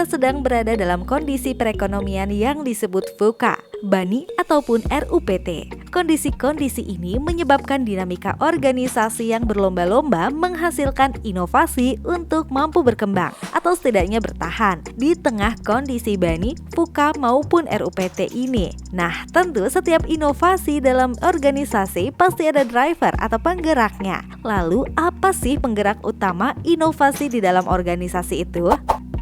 kita sedang berada dalam kondisi perekonomian yang disebut VUCA, BANI ataupun RUPT. Kondisi-kondisi ini menyebabkan dinamika organisasi yang berlomba-lomba menghasilkan inovasi untuk mampu berkembang atau setidaknya bertahan di tengah kondisi BANI, VUCA maupun RUPT ini. Nah, tentu setiap inovasi dalam organisasi pasti ada driver atau penggeraknya. Lalu, apa sih penggerak utama inovasi di dalam organisasi itu?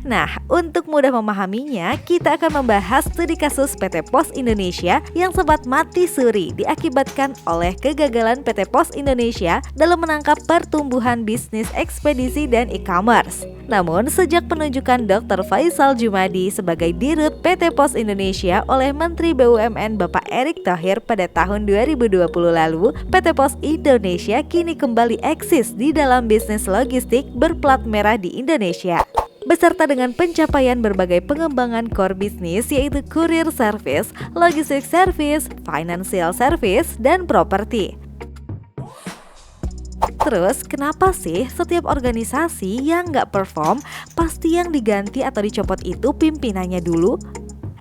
Nah, untuk mudah memahaminya, kita akan membahas studi kasus PT Pos Indonesia yang sempat mati suri diakibatkan oleh kegagalan PT Pos Indonesia dalam menangkap pertumbuhan bisnis ekspedisi dan e-commerce. Namun, sejak penunjukan Dr. Faisal Djumadi sebagai Dirut PT Pos Indonesia oleh Menteri BUMN Bapak Erick Thohir pada tahun 2020 lalu, PT Pos Indonesia kini kembali eksis di dalam bisnis logistik berplat merah di Indonesia, beserta dengan pencapaian berbagai pengembangan core bisnis yaitu courier service, logistic service, financial service, dan properti. Terus, kenapa sih setiap organisasi yang nggak perform pasti yang diganti atau dicopot itu pimpinannya dulu?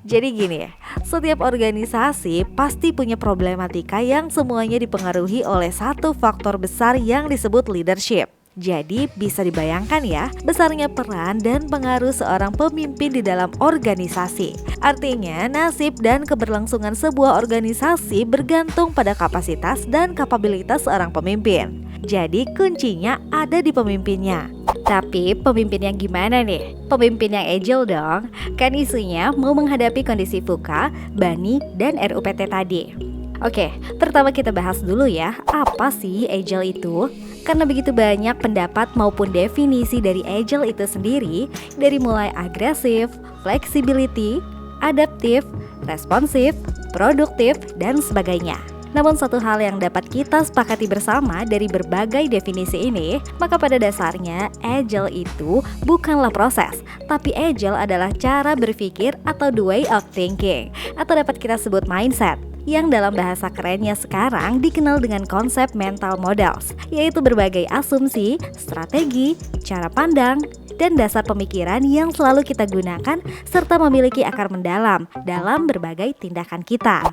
Jadi gini ya, setiap organisasi pasti punya problematika yang semuanya dipengaruhi oleh satu faktor besar yang disebut leadership. Jadi bisa dibayangkan ya besarnya peran dan pengaruh seorang pemimpin di dalam organisasi. Artinya nasib dan keberlangsungan sebuah organisasi bergantung pada kapasitas dan kapabilitas seorang pemimpin. Jadi kuncinya ada di pemimpinnya. Tapi pemimpin yang gimana nih? Pemimpin yang agile dong. Kan isunya mau menghadapi kondisi VUCA, BANI, dan RUPT tadi. Oke, pertama kita bahas dulu ya, apa sih agile itu? Karena begitu banyak pendapat maupun definisi dari agile itu sendiri, dari mulai agresif, flexibility, adaptif, responsif, produktif, dan sebagainya. Namun satu hal yang dapat kita sepakati bersama dari berbagai definisi ini, maka pada dasarnya agile itu bukanlah proses, tapi agile adalah cara berpikir atau the way of thinking, atau dapat kita sebut mindset, yang dalam bahasa kerennya sekarang dikenal dengan konsep mental models, yaitu berbagai asumsi, strategi, cara pandang, dan dasar pemikiran yang selalu kita gunakan serta memiliki akar mendalam dalam berbagai tindakan kita.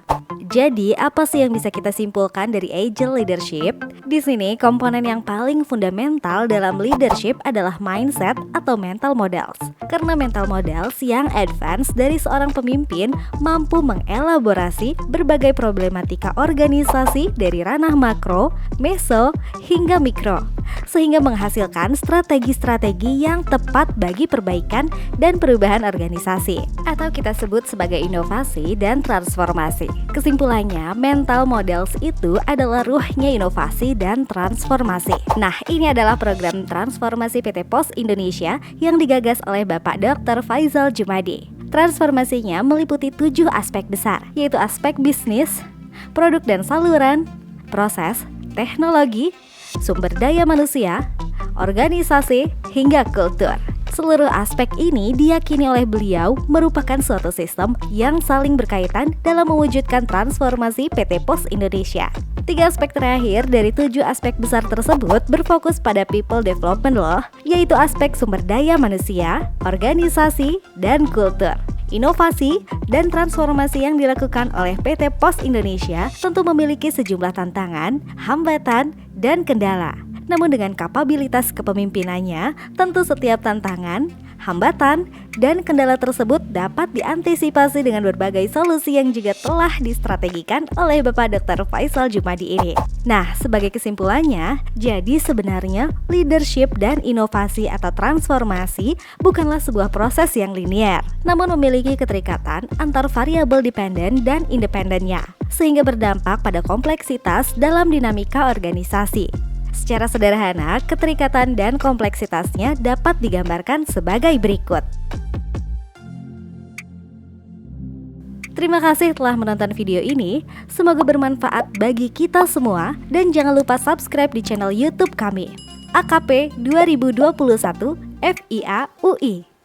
Jadi, apa sih yang bisa kita simpulkan dari agile leadership? Di sini, komponen yang paling fundamental dalam leadership adalah mindset atau mental models. Karena mental models yang advance dari seorang pemimpin mampu mengelaborasi berbagai problematika organisasi dari ranah makro, meso, hingga mikro, sehingga menghasilkan strategi-strategi yang tepat bagi perbaikan dan perubahan organisasi, atau kita sebut sebagai inovasi dan transformasi. Kesimpulannya, mental models itu adalah ruhnya inovasi dan transformasi. Nah, ini adalah program transformasi PT Pos Indonesia yang digagas oleh Bapak Dr. Faisal Djumadi. Transformasinya meliputi 7 aspek besar, yaitu aspek bisnis, produk dan saluran, proses, teknologi, sumber daya manusia, organisasi, hingga kultur. Seluruh aspek ini diyakini oleh beliau merupakan suatu sistem yang saling berkaitan dalam mewujudkan transformasi PT Pos Indonesia. 3 aspek terakhir dari 7 aspek besar tersebut berfokus pada people development loh, yaitu aspek sumber daya manusia, organisasi, dan kultur. Inovasi dan transformasi yang dilakukan oleh PT Pos Indonesia tentu memiliki sejumlah tantangan, hambatan, dan kendala. Namun dengan kapabilitas kepemimpinannya, tentu setiap tantangan, hambatan, dan kendala tersebut dapat diantisipasi dengan berbagai solusi yang juga telah distrategikan oleh Bapak Dr. Faisal Djumadi ini. Nah, sebagai kesimpulannya, jadi sebenarnya leadership dan inovasi atau transformasi bukanlah sebuah proses yang linier, namun memiliki keterikatan antar variabel dependen dan independennya, sehingga berdampak pada kompleksitas dalam dinamika organisasi. Secara sederhana, keterikatan dan kompleksitasnya dapat digambarkan sebagai berikut. Terima kasih telah menonton video ini, semoga bermanfaat bagi kita semua dan jangan lupa subscribe di channel YouTube kami, AKP 2021 FIA UI.